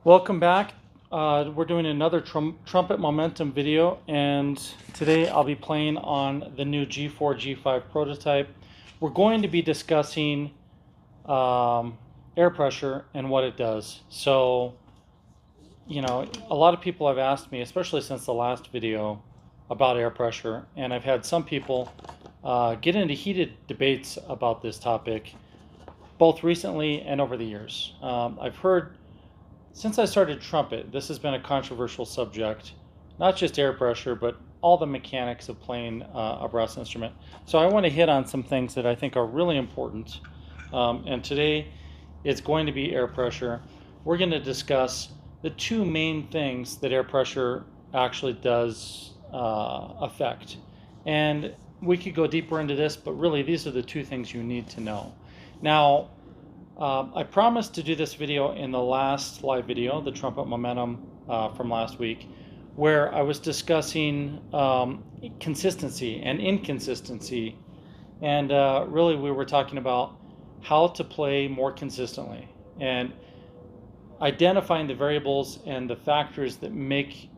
Welcome back. We're doing another Trumpet Momentum video, and today I'll be playing on the new G4 G5 prototype. We're going to be discussing air pressure and what it does. So, a lot of people have asked me, especially since the last video, about air pressure, and I've had some people get into heated debates about this topic, both recently and over the years. I've heard, since I started trumpet, this has been a controversial subject, not just air pressure, but all the mechanics of playing a brass instrument. So I want to hit on some things that I think are really important. And today it's going to be air pressure. We're going to discuss the two main things that air pressure actually does affect. And we could go deeper into this, but really these are the two things you need to know. Now, I promised to do this video in the last live video, the Trumpet Momentum from last week, where I was discussing consistency and inconsistency. And really we were talking about how to play more consistently and identifying the variables and the factors that make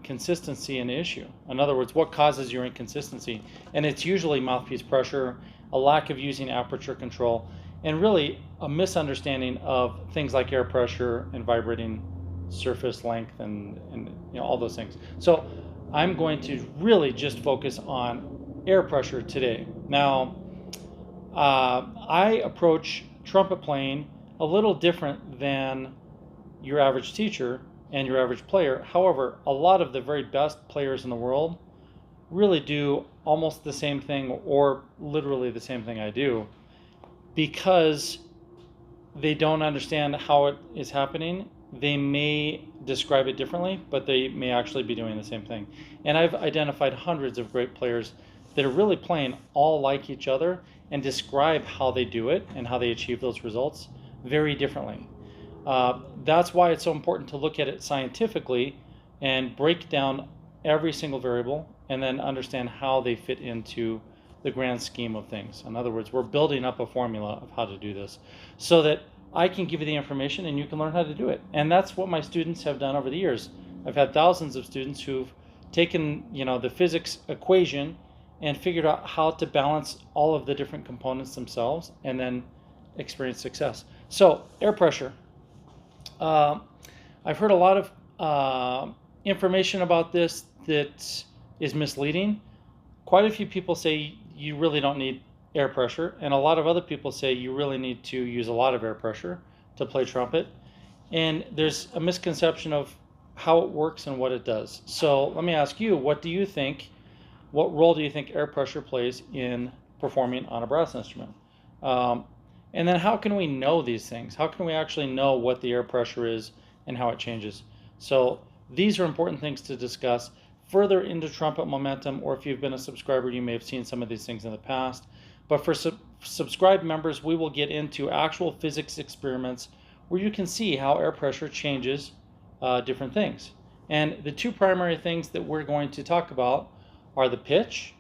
consistency an issue. In other words, what causes your inconsistency? And it's usually mouthpiece pressure, a lack of using aperture control, and really a misunderstanding of things like air pressure and vibrating surface length and all those things. So I'm going to really just focus on air pressure today. Now, I approach trumpet playing a little different than your average teacher and your average player. However, a lot of the very best players in the world really do almost the same thing, or literally the same thing I do, because they don't understand how it is happening. They may describe it differently, but they may actually be doing the same thing. And I've identified hundreds of great players that are really playing all like each other and describe how they do it and how they achieve those results very differently. That's why it's so important to look at it scientifically and break down every single variable and then understand how they fit into the grand scheme of things. In other words, we're building up a formula of how to do this so that I can give you the information and you can learn how to do it. And that's what my students have done over the years. I've had thousands of students who've taken, the physics equation and figured out how to balance all of the different components themselves and then experience success. So, air pressure. I've heard a lot of information about this that is misleading. Quite a few people say you really don't need air pressure, and a lot of other people say you really need to use a lot of air pressure to play trumpet. And there's a misconception of how it works and what it does. So let me ask you, what role do you think air pressure plays in performing on a brass instrument? And then how can we know these things? How can we actually know what the air pressure is and how it changes? So these are important things to discuss further into Trumpet Momentum, or if you've been a subscriber, you may have seen some of these things in the past. But for subscribed members, we will get into actual physics experiments where you can see how air pressure changes different things. And the two primary things that we're going to talk about are the pitch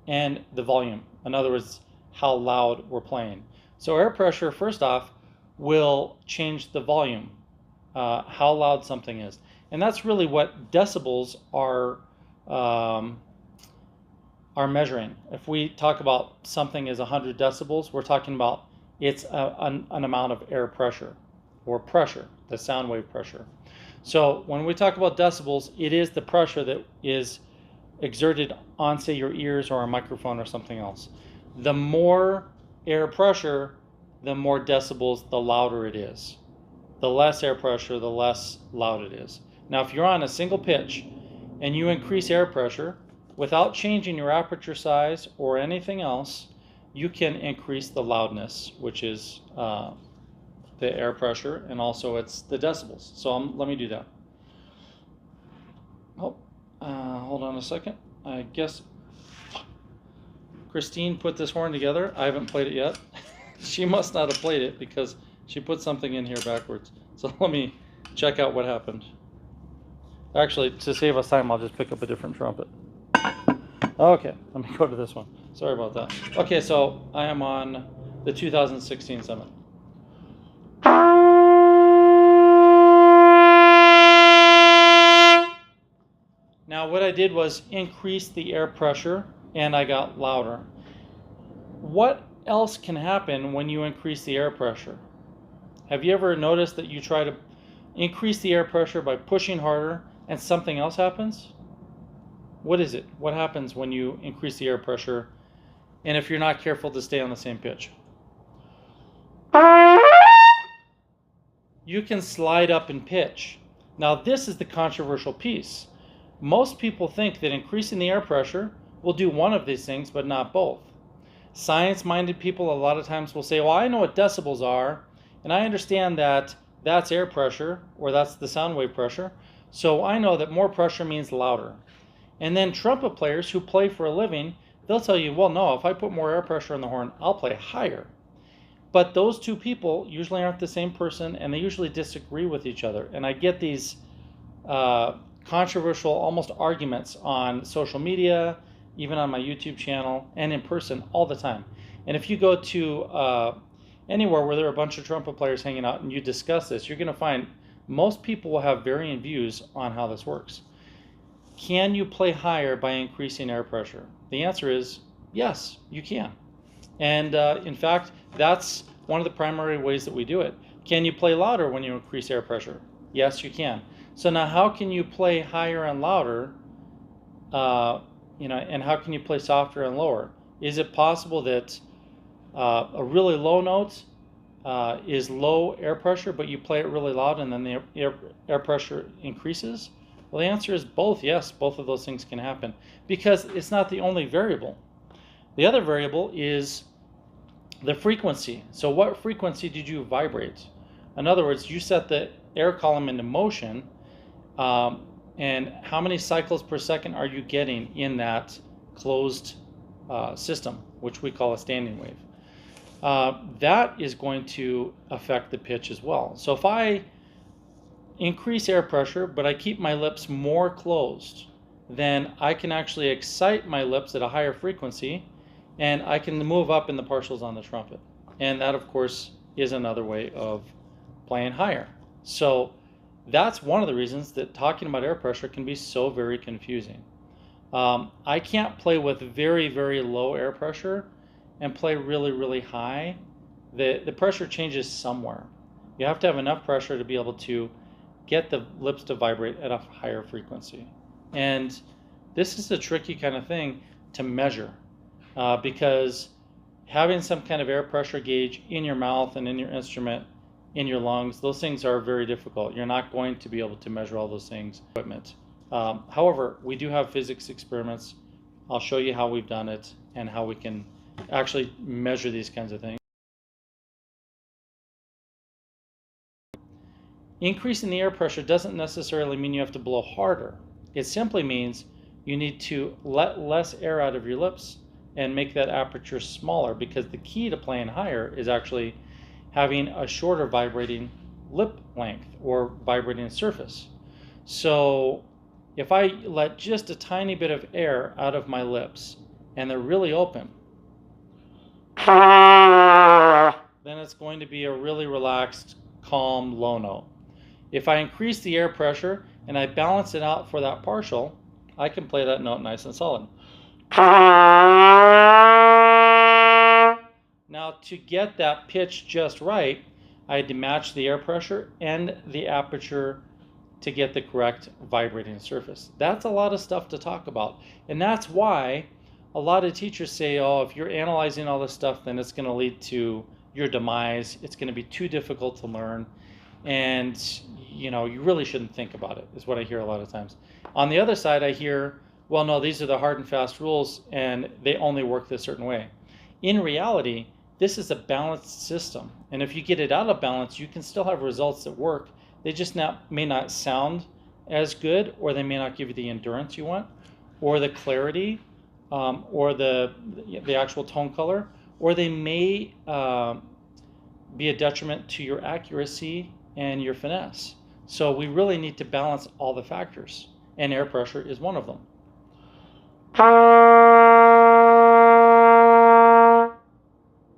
and the volume. In other words, how loud we're playing. So air pressure, first off, will change the volume, how loud something is. And that's really what decibels are measuring. If we talk about something as 100 decibels, we're talking about it's an amount of air pressure, or pressure, the sound wave pressure. So when we talk about decibels, it is the pressure that is exerted on, say, your ears or a microphone or something else. The more air pressure, the more decibels, the louder it is. The less air pressure, the less loud it is. Now, if you're on a single pitch and you increase air pressure without changing your aperture size or anything else, you can increase the loudness, which is the air pressure, and also it's the decibels. So let me do that. Hold on a second. I guess Christine put this horn together. I haven't played it yet. She must not have played it because she put something in here backwards. So let me check out what happened. Actually, to save us time, I'll just pick up a different trumpet. Okay, let me go to this one. Sorry about that. Okay, so I am on the 2016 Summit. Now what I did was increase the air pressure and I got louder. What else can happen when you increase the air pressure? Have you ever noticed that you try to increase the air pressure by pushing harder and something else happens? What is it? What happens when you increase the air pressure and if you're not careful to stay on the same pitch? You can slide up in pitch. Now this is the controversial piece. Most people think that increasing the air pressure will do one of these things, but not both. Science-minded people a lot of times will say, well, I know what decibels are, and I understand that that's air pressure, or that's the sound wave pressure, so I know that more pressure means louder. And then trumpet players who play for a living, they'll tell you, well, no, if I put more air pressure on the horn, I'll play higher. But those two people usually aren't the same person, and they usually disagree with each other. And I get these controversial, almost arguments on social media, even on my YouTube channel, and in person all the time. And if you go to anywhere where there are a bunch of trumpet players hanging out and you discuss this, you're going to find most people will have varying views on how this works. Can you play higher by increasing air pressure? The answer is yes, you can. And in fact, that's one of the primary ways that we do it. Can you play louder when you increase air pressure? Yes, you can. So now how can you play higher and louder, and how can you play softer and lower? Is it possible that a really low note is low air pressure, but you play it really loud and then the air pressure increases? Well, the answer is both. Yes, both of those things can happen because it's not the only variable. The other variable is the frequency. So what frequency did you vibrate? In other words, you set the air column into motion, and how many cycles per second are you getting in that closed system, which we call a standing wave? That is going to affect the pitch as well. So if I increase air pressure, but I keep my lips more closed, then I can actually excite my lips at a higher frequency, and I can move up in the partials on the trumpet. And that, of course, is another way of playing higher. So that's one of the reasons that talking about air pressure can be so very confusing. I can't play with very, very low air pressure and play really, really high. The pressure changes somewhere. You have to have enough pressure to be able to get the lips to vibrate at a higher frequency. And this is a tricky kind of thing to measure because having some kind of air pressure gauge in your mouth and in your instrument, in your lungs, those things are very difficult. You're not going to be able to measure all those things with equipment. However, we do have physics experiments. I'll show you how we've done it and how we can actually measure these kinds of things. Increasing the air pressure doesn't necessarily mean you have to blow harder. It simply means you need to let less air out of your lips and make that aperture smaller, because the key to playing higher is actually having a shorter vibrating lip length or vibrating surface. So if I let just a tiny bit of air out of my lips and they're really open, then it's going to be a really relaxed, calm, low note. If I increase the air pressure and I balance it out for that partial, I can play that note nice and solid. Now, to get that pitch just right, I had to match the air pressure and the aperture to get the correct vibrating surface. That's a lot of stuff to talk about. And that's why a lot of teachers say, oh, if you're analyzing all this stuff, then it's going to lead to your demise. It's going to be too difficult to learn. And, you really shouldn't think about it, is what I hear a lot of times. On the other side, I hear, well, no, these are the hard and fast rules, and they only work this certain way. In reality, this is a balanced system. And if you get it out of balance, you can still have results that work. They just may not sound as good, or they may not give you the endurance you want, or the clarity, or the actual tone color, or they may be a detriment to your accuracy and your finesse. So we really need to balance all the factors, and air pressure is one of them.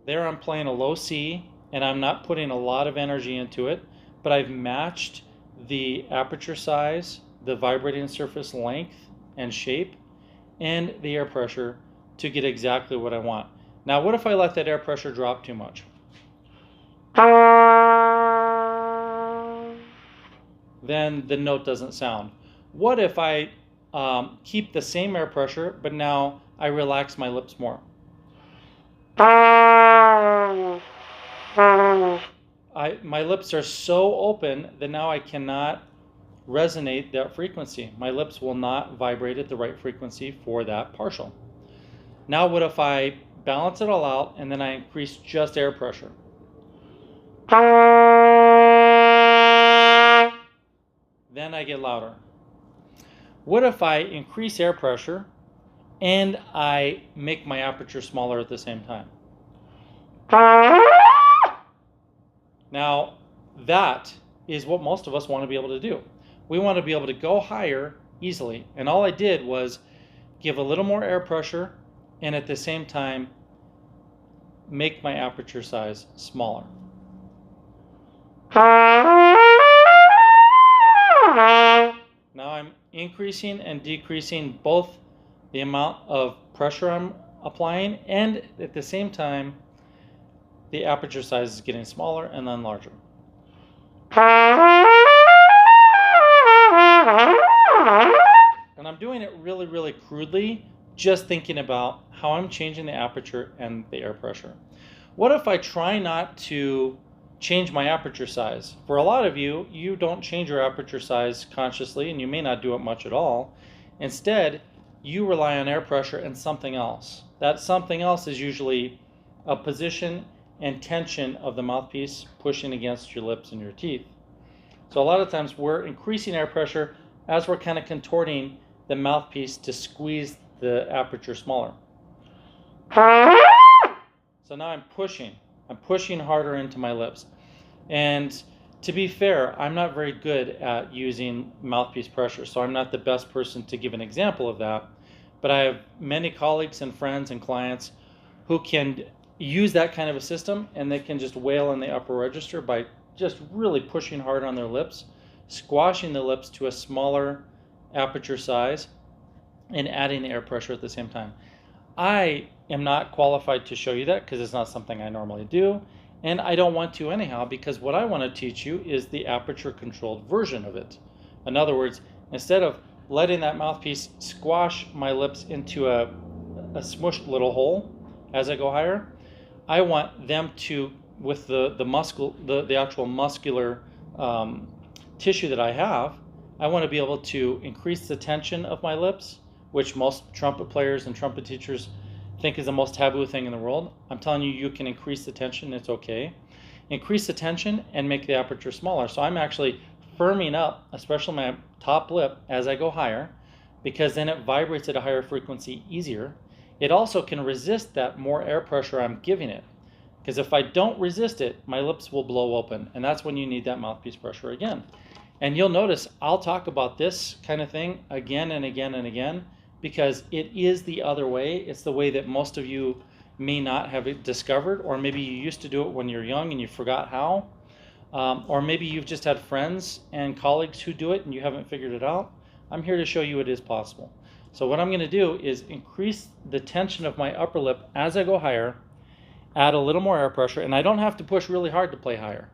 There I'm playing a low C, and I'm not putting a lot of energy into it, but I've matched the aperture size, the vibrating surface length, and shape and the air pressure to get exactly what I want. Now, what if I let that air pressure drop too much? Then the note doesn't sound. What if I keep the same air pressure, but now I relax my lips more? My lips are so open that now I cannot resonate that frequency. My lips will not vibrate at the right frequency for that partial. Now what if I balance it all out and then I increase just air pressure? Then I get louder. What if I increase air pressure and I make my aperture smaller at the same time? Now, that is what most of us want to be able to do. We want to be able to go higher easily. And all I did was give a little more air pressure and at the same time make my aperture size smaller. Now I'm increasing and decreasing both the amount of pressure I'm applying, and at the same time the aperture size is getting smaller and then larger. And I'm doing it really, really crudely, just thinking about how I'm changing the aperture and the air pressure. What if I try not to change my aperture size? For a lot of you, you don't change your aperture size consciously, and you may not do it much at all. Instead, you rely on air pressure and something else. That something else is usually a position and tension of the mouthpiece pushing against your lips and your teeth. So a lot of times we're increasing air pressure as we're kind of contorting the mouthpiece to squeeze the aperture smaller. So now I'm pushing harder into my lips. And to be fair, I'm not very good at using mouthpiece pressure, so I'm not the best person to give an example of that. But I have many colleagues and friends and clients who can use that kind of a system, and they can just wail in the upper register by just really pushing hard on their lips, squashing the lips to a smaller aperture size, and adding the air pressure at the same time. I am not qualified to show you that because it's not something I normally do, and I don't want to anyhow, because what I want to teach you is the aperture controlled version of it. In other words, instead of letting that mouthpiece squash my lips into a smushed little hole as I go higher, I want them to, with the actual muscular tissue that I have, I want to be able to increase the tension of my lips, which most trumpet players and trumpet teachers think is the most taboo thing in the world. I'm telling you, you can increase the tension, it's okay. Increase the tension and make the aperture smaller. So I'm actually firming up, especially my top lip, as I go higher, because then it vibrates at a higher frequency easier. It also can resist that more air pressure I'm giving it, because if I don't resist it, my lips will blow open, and that's when you need that mouthpiece pressure again. And you'll notice I'll talk about this kind of thing again and again and again, because it is the other way. It's the way that most of you may not have it discovered, or maybe you used to do it when you're young and you forgot how, or maybe you've just had friends and colleagues who do it and you haven't figured it out. I'm here to show you it is possible. So what I'm going to do is increase the tension of my upper lip as I go higher, add a little more air pressure, and I don't have to push really hard to play higher.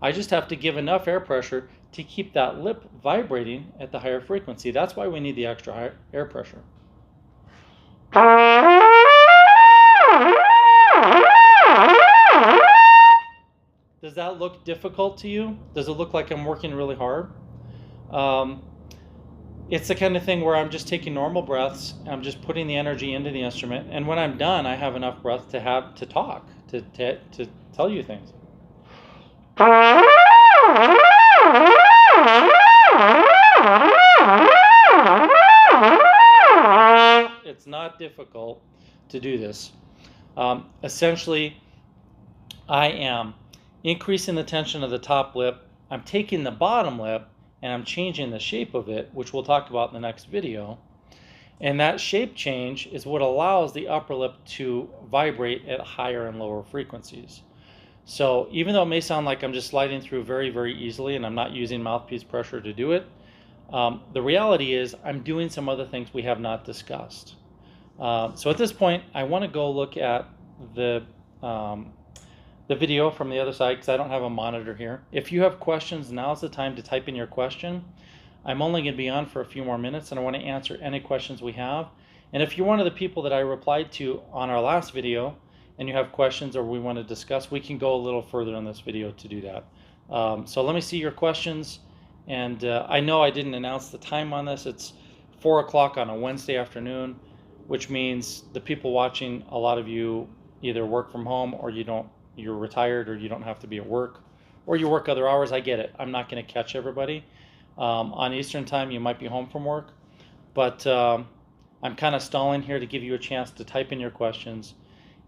I just have to give enough air pressure to keep that lip vibrating at the higher frequency. That's why we need the extra air pressure. Does that look difficult to you? Does it look like I'm working really hard? It's the kind of thing where I'm just taking normal breaths, and I'm just putting the energy into the instrument, and when I'm done, I have enough breath to talk, to tell you things. It's not difficult to do this. Essentially, I am increasing the tension of the top lip. I'm taking the bottom lip and I'm changing the shape of it, which we'll talk about in the next video. And that shape change is what allows the upper lip to vibrate at higher and lower frequencies. So even though it may sound like I'm just sliding through very, very easily and I'm not using mouthpiece pressure to do it, The reality is I'm doing some other things we have not discussed. So at this point, I want to go look at um, the video from the other side because I don't have a monitor here. If you have questions, now's the time to type in your question. I'm only going to be on for a few more minutes, and I want to answer any questions we have. And if you're one of the people that I replied to on our last video and you have questions or we want to discuss, we can go a little further in this video to do that. So let me see your questions. And I know I didn't announce the time on this. It's 4 o'clock on a Wednesday afternoon, which means the people watching, a lot of you either work from home or you're retired or you don't have to be at work or you work other hours. I get it. I'm not going to catch everybody. On Eastern time, you might be home from work, but I'm kind of stalling here to give you a chance to type in your questions.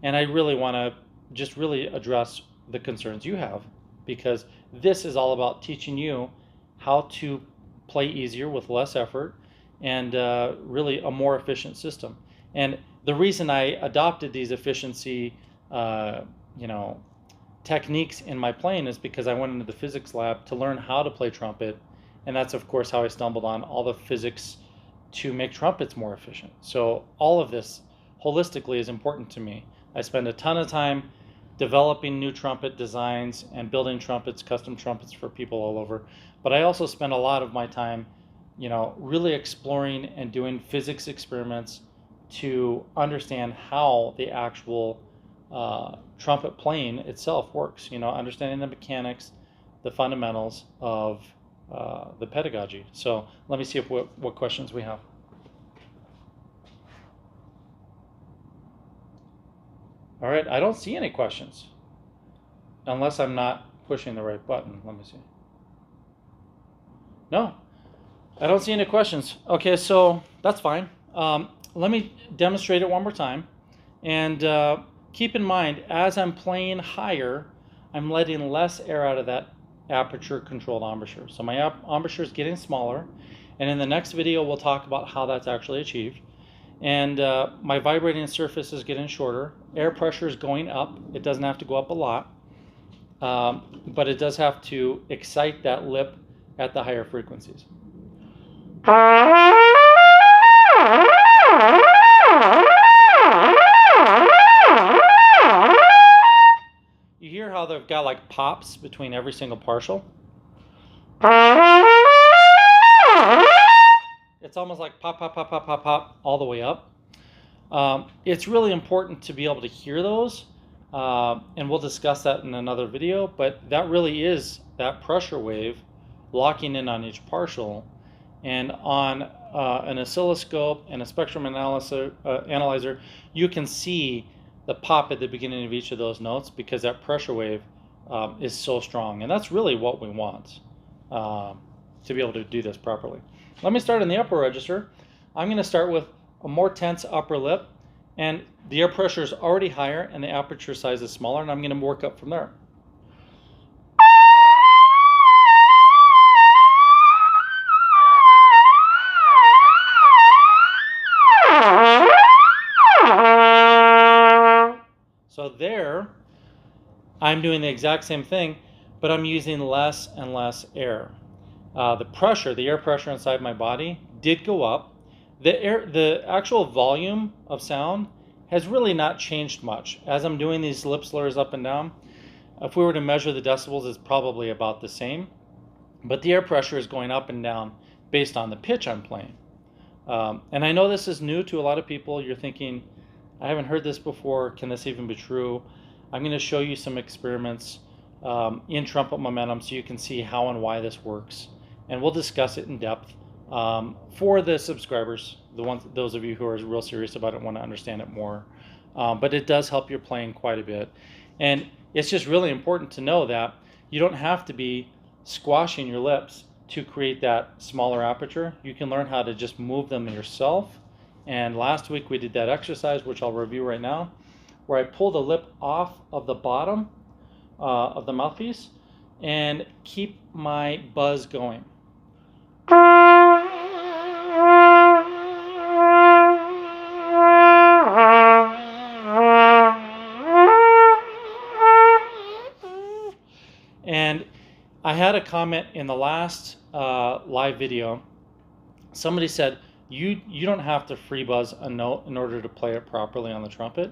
And I really want to just really address the concerns you have, because this is all about teaching you how to play easier with less effort and really a more efficient system. And the reason I adopted these efficiency techniques in my playing is because I went into the physics lab to learn how to play trumpet. And that's, of course, how I stumbled on all the physics to make trumpets more efficient. So all of this holistically is important to me. I spend a ton of time developing new trumpet designs and building trumpets, custom trumpets for people all over. But I also spend a lot of my time, really exploring and doing physics experiments to understand how the actual trumpet playing itself works. Understanding the mechanics, the fundamentals of the pedagogy. So let me see what questions we have. All right, I don't see any questions unless I'm not pushing the right button. Let me see. No, I don't see any questions. Okay, so that's fine. Let me demonstrate it one more time. And keep in mind, as I'm playing higher, I'm letting less air out of that aperture controlled embouchure. So my embouchure is getting smaller, and in the next video we'll talk about how that's actually achieved. And my vibrating surface is getting shorter. Air pressure is going up. It doesn't have to go up a lot, but it does have to excite that lip at the higher frequencies. You hear how they've got like pops between every single partial? It's almost like pop, pop, pop, pop, pop, pop, all the way up. It's really important to be able to hear those, and we'll discuss that in another video, but that really is that pressure wave locking in on each partial. And on an oscilloscope and a spectrum analyzer, you can see the pop at the beginning of each of those notes because that pressure wave is so strong. And that's really what we want to be able to do this properly. Let me start in the upper register. I'm going to start with a more tense upper lip, and the air pressure is already higher and the aperture size is smaller, and I'm going to work up from there. So there, I'm doing the exact same thing, but I'm using less and less air. The air pressure inside my body did go up. The actual volume of sound has really not changed much. As I'm doing these lip slurs up and down, if we were to measure the decibels, it's probably about the same. But the air pressure is going up and down based on the pitch I'm playing. And I know this is new to a lot of people. You're thinking, I haven't heard this before. Can this even be true? I'm going to show you some experiments in Trumpet Momentum so you can see how and why this works. And we'll discuss it in depth for the subscribers, those of you who are real serious about it and want to understand it more. But it does help your playing quite a bit. And it's just really important to know that you don't have to be squashing your lips to create that smaller aperture. You can learn how to just move them yourself. And last week we did that exercise, which I'll review right now, where I pull the lip off of the bottom of the mouthpiece and keep my buzz going. And I had a comment in the last live video somebody said, you don't have to free buzz a note in order to play it properly on the trumpet.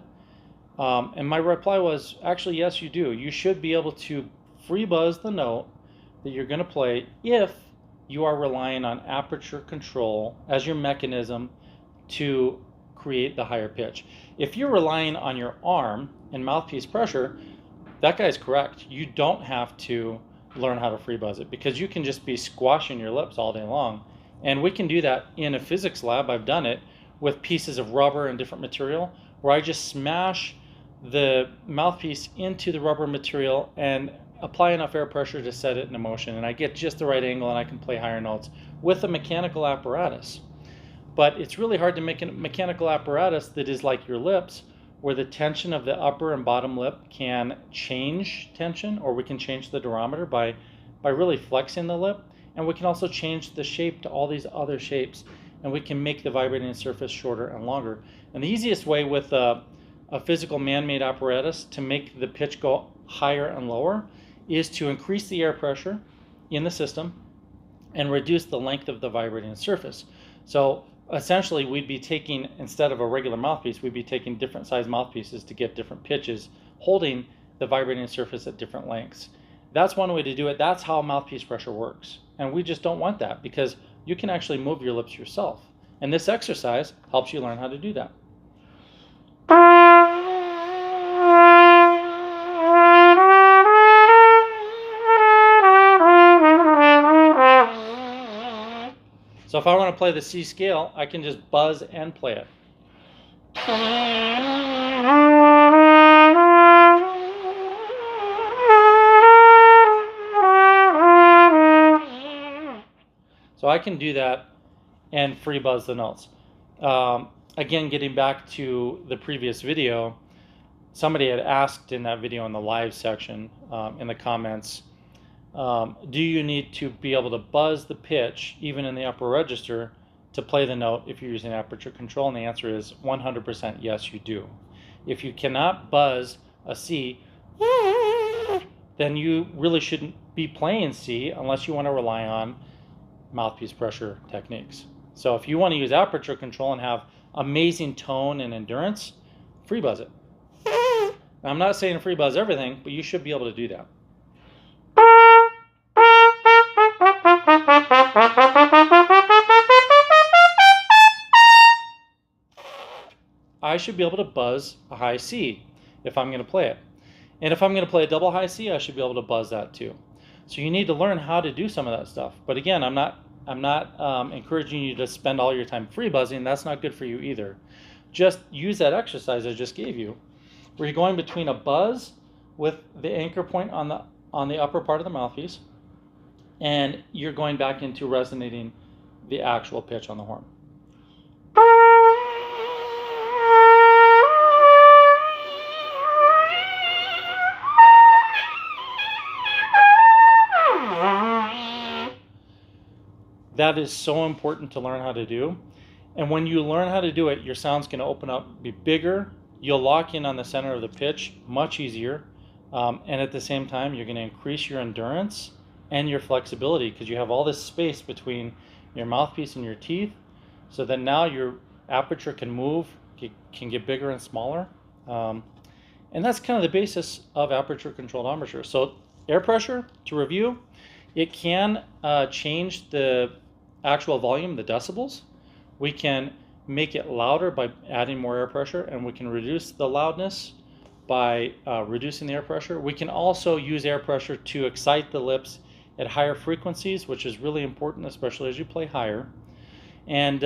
And my reply was, actually, yes, you do. You should be able to free buzz the note that you're going to play if you are relying on aperture control as your mechanism to create the higher pitch. If you're relying on your arm and mouthpiece pressure, that guy's correct. You don't have to learn how to free buzz it, because you can just be squashing your lips all day long. And we can do that in a physics lab. I've done it with pieces of rubber and different material, where I just smash the mouthpiece into the rubber material and apply enough air pressure to set it in motion, and I get just the right angle and I can play higher notes with a mechanical apparatus. But it's really hard to make a mechanical apparatus that is like your lips, where the tension of the upper and bottom lip can change tension, or we can change the durometer by really flexing the lip, and we can also change the shape to all these other shapes, and we can make the vibrating surface shorter and longer. And the easiest way with a physical man-made apparatus to make the pitch go higher and lower is to increase the air pressure in the system and reduce the length of the vibrating surface. So essentially, we'd be taking, instead of a regular mouthpiece, we'd be taking different size mouthpieces to get different pitches, holding the vibrating surface at different lengths. That's one way to do it. That's how mouthpiece pressure works. And we just don't want that, because you can actually move your lips yourself. And this exercise helps you learn how to do that. So if I want to play the C scale, I can just buzz and play it. So I can do that and free buzz the notes. Again, getting back to the previous video, somebody had asked in that video in the live section, in the comments, do you need to be able to buzz the pitch, even in the upper register, to play the note if you're using aperture control? And the answer is 100% yes, you do. If you cannot buzz a C, then you really shouldn't be playing C unless you want to rely on mouthpiece pressure techniques. So if you want to use aperture control and have amazing tone and endurance, free buzz it. Now, I'm not saying free buzz everything, but you should be able to do that. I should be able to buzz a high C if I'm going to play it. And if I'm going to play a double high C, I should be able to buzz that too. So you need to learn how to do some of that stuff. But again, I'm not encouraging you to spend all your time free buzzing. That's not good for you either. Just use that exercise I just gave you, where you're going between a buzz with the anchor point on the upper part of the mouthpiece, and you're going back into resonating the actual pitch on the horn. That is so important to learn how to do. And when you learn how to do it, your sound's going to open up, be bigger. You'll lock in on the center of the pitch much easier. And at the same time, you're going to increase your endurance and your flexibility, because you have all this space between your mouthpiece and your teeth, so that now your aperture can move, can get bigger and smaller. And that's kind of the basis of aperture controlled embouchure. So air pressure, to review, it can change the actual volume, the decibels. We can make it louder by adding more air pressure, and we can reduce the loudness by reducing the air pressure. We can also use air pressure to excite the lips at higher frequencies, which is really important, especially as you play higher. And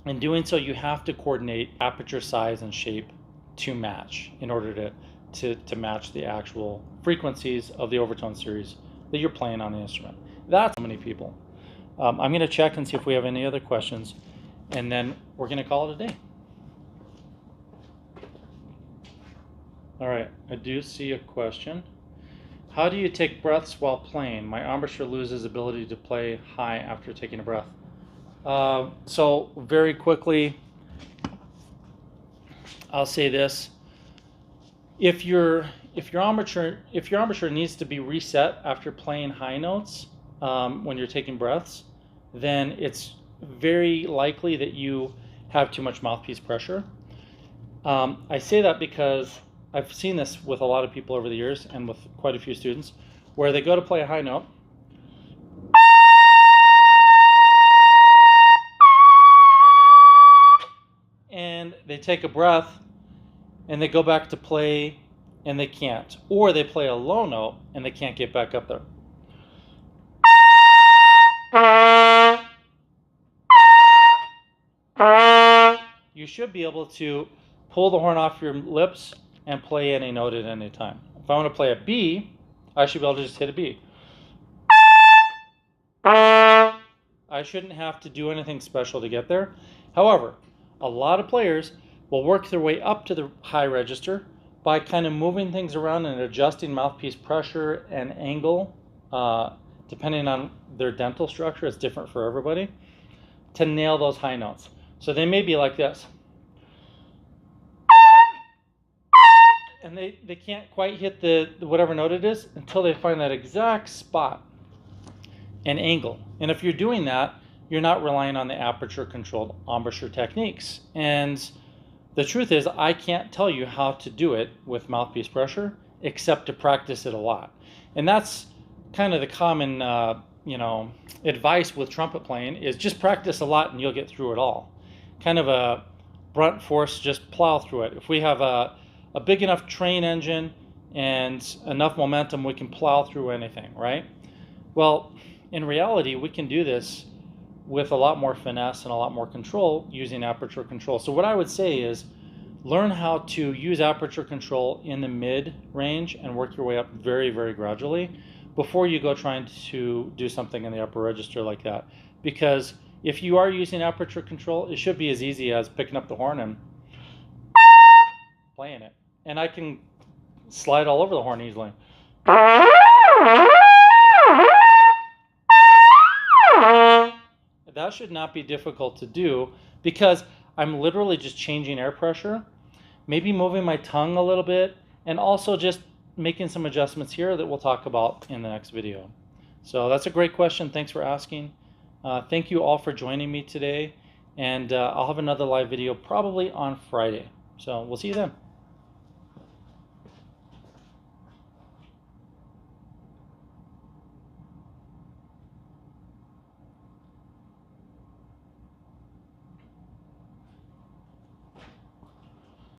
in doing so, you have to coordinate aperture size and shape to match in order to match the actual frequencies of the overtone series that you're playing on the instrument. That's so many people. I'm going to check and see if we have any other questions, and then we're going to call it a day. All right, I do see a question. How do you take breaths while playing? My embouchure loses ability to play high after taking a breath. So very quickly, I'll say this: if your embouchure needs to be reset after playing high notes when you're taking breaths, then it's very likely that you have too much mouthpiece pressure. I say that because I've seen this with a lot of people over the years and with quite a few students, where they go to play a high note and they take a breath and they go back to play and they can't. Or they play a low note and they can't get back up there. You should be able to pull the horn off your lips and play any note at any time. If I want to play a B, I should be able to just hit a B. I shouldn't have to do anything special to get there. However, a lot of players will work their way up to the high register by kind of moving things around and adjusting mouthpiece pressure and angle, depending on their dental structure. It's different for everybody, to nail those high notes. So they may be like this. And they can't quite hit the whatever note it is until they find that exact spot and angle. And if you're doing that, you're not relying on the aperture controlled embouchure techniques. And the truth is, I can't tell you how to do it with mouthpiece pressure except to practice it a lot. And that's kind of the common advice with trumpet playing, is just practice a lot and you'll get through it all. Kind of a brunt force, just plow through it. If we have a big enough train engine and enough momentum, we can plow through anything, right? Well, in reality, we can do this with a lot more finesse and a lot more control using aperture control. So what I would say is learn how to use aperture control in the mid range and work your way up very, very gradually before you go trying to do something in the upper register like that. Because if you are using aperture control, it should be as easy as picking up the horn and playing it. And I can slide all over the horn easily. That should not be difficult to do because I'm literally just changing air pressure, maybe moving my tongue a little bit, and also just making some adjustments here that we'll talk about in the next video. So that's a great question. Thanks for asking. Thank you all for joining me today, and I'll have another live video probably on Friday. So we'll see you then.